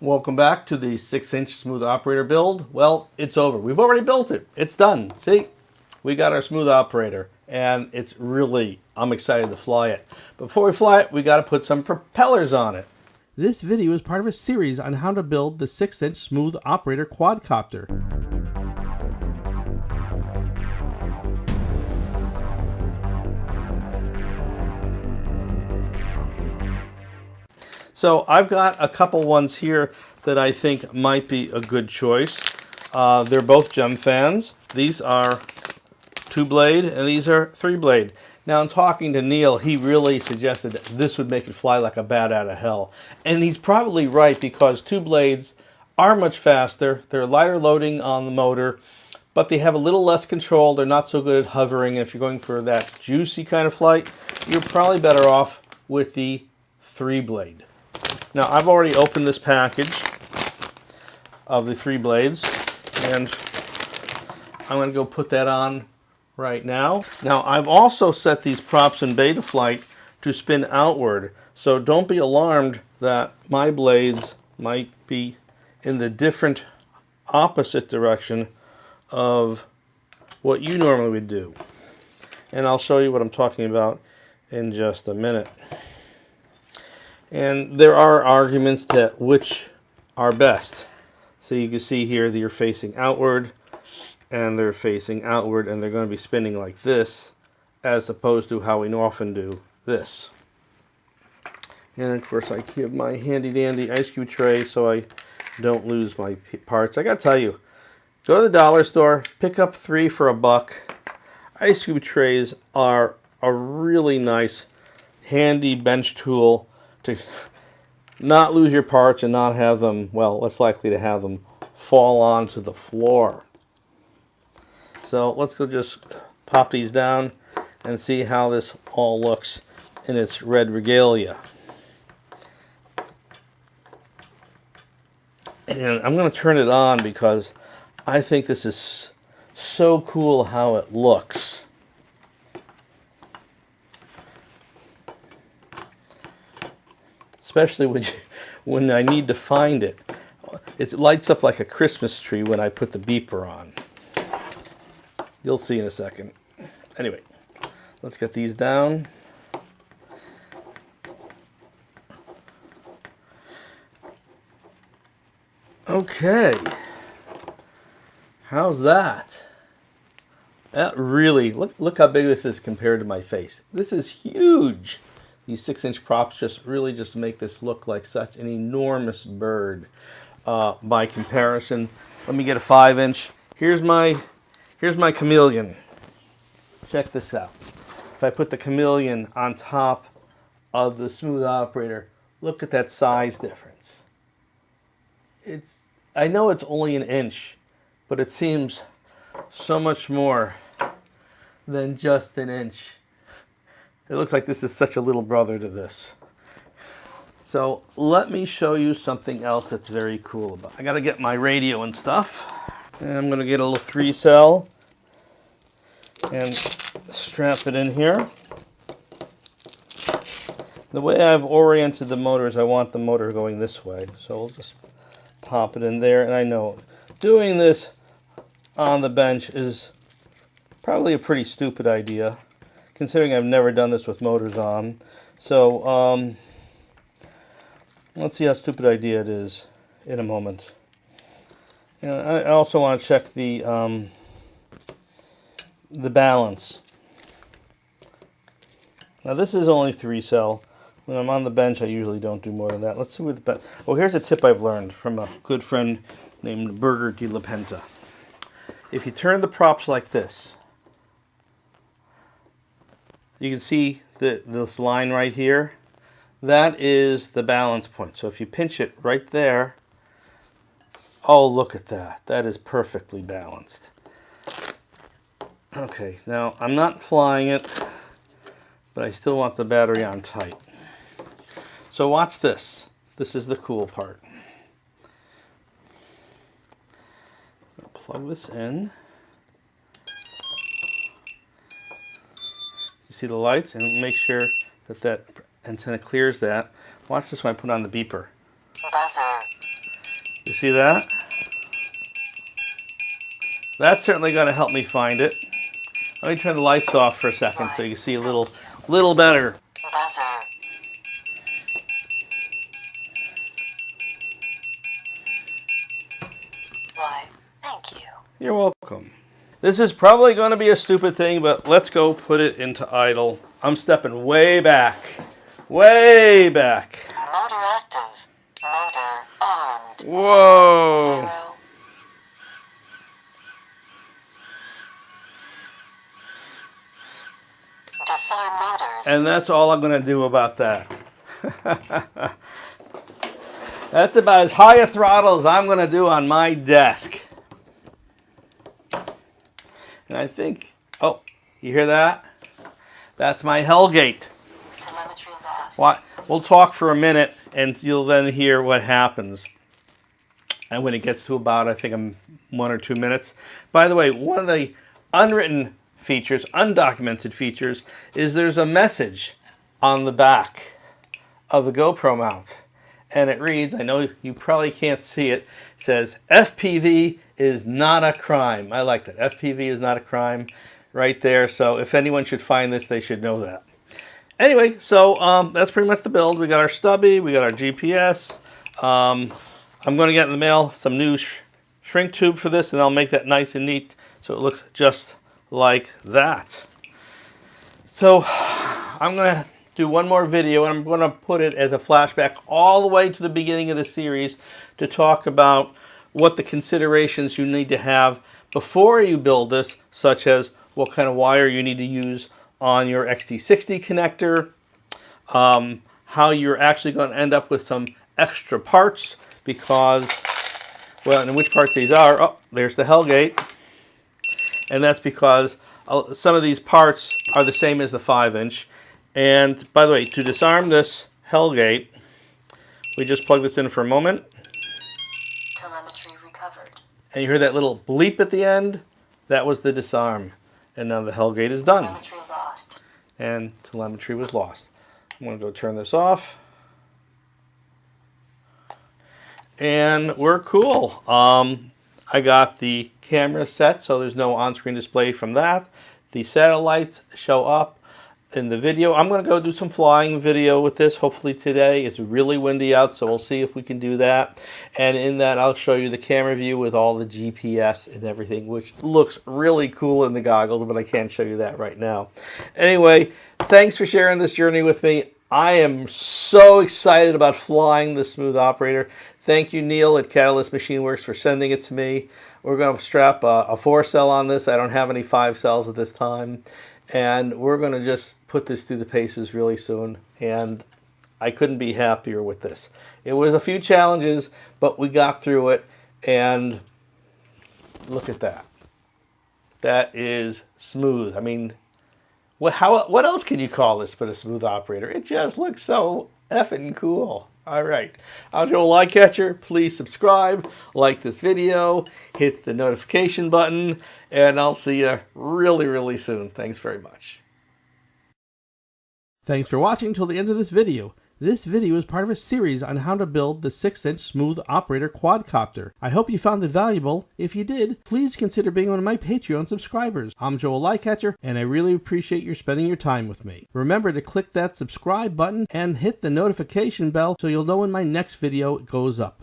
Welcome back to the 6-inch smooth operator build. Well, it's over. We've already built it. It's done. See, we got our smooth operator and it's really, I'm excited to fly it. But before we fly it, we got to put some propellers on it. This video is part of a series on how to build the 6-inch smooth operator quadcopter. So I've got a couple ones here that I think might be a good choice. They're both gem fans. These are 2-blade and these are 3-blade. Now in talking to Neil, he really suggested that this would make it fly like a bat out of hell. And he's probably right because 2 blades are much faster. They're lighter loading on the motor, but they have a little less control. They're not so good at hovering. And if you're going for that juicy kind of flight, you're probably better off with the 3-blade. Now I've already opened this package of the 3 blades and I'm going to go put that on right now. Now I've also set these props in beta flight to spin outward, so don't be alarmed that my blades might be in the different opposite direction of what you normally would do. And I'll show you what I'm talking about in just a minute. And there are arguments that which are best. So you can see here that you're facing outward and they're facing outward and they're going to be spinning like this as opposed to how we often do this. And of course I have my handy dandy ice cube tray so I don't lose my parts. I gotta tell you, go to the dollar store, pick up 3 for $1. Ice cube trays are a really nice handy bench tool to not lose your parts and not have them, well, less likely to have them fall onto the floor. So let's go just pop these down and see how this all looks in its red regalia. And I'm going to turn it on because I think this is so cool how it looks. Especially when I need to find it. It lights up like a Christmas tree when I put the beeper on. You'll see in a second. Anyway, let's get these down. Okay. How's that? That really, look how big this is compared to my face. This is huge. These 6-inch props just make this look like such an enormous bird. By comparison, let me get a 5-inch. Here's my chameleon. Check this out. If I put the chameleon on top of the smooth operator, look at that size difference. I know it's only an inch, but it seems so much more than just an inch. It looks like this is such a little brother to this. So let me show you something else that's very cool about it. I gotta get my radio and stuff. And I'm gonna get a little 3-cell and strap it in here. The way I've oriented the motor is I want the motor going this way. So we'll just pop it in there. And I know doing this on the bench is probably a pretty stupid idea, considering I've never done this with motors on. So let's see how stupid idea it is in a moment. And I also want to check the balance. Now this is only 3-cell. When I'm on the bench, I usually don't do more than that. Let's see what the oh, here's a tip I've learned from a good friend named Burger de la Penta. If you turn the props like this, you can see this line right here. That is the balance point. So if you pinch it right there, oh, look at that. That is perfectly balanced. Okay, now I'm not flying it, but I still want the battery on tight. So watch this. This is the cool part. Plug this in. You see the lights? And make sure that antenna clears that. Watch this when I put on the beeper. Buzzer. see that? That's certainly going to help me find it. Let me turn the lights off for a second so you can see a little better. Buzzer. Why, thank you. You're welcome. This is probably going to be a stupid thing, but let's go put it into idle. I'm stepping way back. Way back. Motor active. Motor armed. Whoa. 0. Disarm motors. And that's all I'm going to do about that. That's about as high a throttle as I'm going to do on my desk. And I think, oh, you hear that? That's my Hellgate. Telemetry lost. What? We'll talk for a minute and you'll then hear what happens. And when it gets to about, I think, 1 or 2 minutes. By the way, one of the unwritten features, undocumented features, is there's a message on the back of the GoPro mount. And it reads, I know you probably can't see it, it says, FPV is not a crime. I like that. FPV is not a crime right there. So if anyone should find this, they should know that. Anyway, so that's pretty much the build. We got our stubby, we got our GPS. I'm going to get in the mail some new shrink tube for this, and I'll make that nice and neat so it looks just like that. So I'm going to do one more video, and I'm going to put it as a flashback all the way to the beginning of the series to talk about what the considerations you need to have before you build this, such as what kind of wire you need to use on your XT60 connector, how you're actually going to end up with some extra parts because, well, and which parts these are. Oh, there's the Hellgate. And that's because some of these parts are the same as the 5-inch. And by the way, to disarm this Hellgate, we just plug this in for a moment. Telemetry recovered. And you hear that little bleep at the end? That was the disarm. And now the Hellgate is done. Telemetry lost. And telemetry was lost. I'm going to go turn this off. And we're cool. I got the camera set, so there's no on-screen display from that. The satellites show up in the video. I'm going to go do some flying video with this, hopefully today. It's really windy out, so we'll see if we can do that. And in that, I'll show you the camera view with all the GPS and everything, which looks really cool in the goggles, but I can't show you that right now. Anyway, thanks for sharing this journey with me. I am so excited about flying the Smooth Operator. Thank you, Neil at Catalyst Machineworks, for sending it to me. We're going to strap a 4-cell on this. I don't have any 5 cells at this time. And we're going to just put this through the paces really soon. And I couldn't be happier with this. It was a few challenges, but we got through it. And look at that. That is smooth. I mean, what else can you call this but a Smooth Operator? It just looks so effing cool. All right, I'm Joe LikeCatcher. Please subscribe, like this video, hit the notification button, and I'll see you really, really soon. Thanks very much. Thanks for watching till the end of this video. This video is part of a series on how to build the 6-inch Smooth Operator quadcopter. I hope you found it valuable. If you did, please consider being one of my Patreon subscribers. I'm Joe LikeCatcher, and I really appreciate you spending your time with me. Remember to click that subscribe button and hit the notification bell so you'll know when my next video goes up.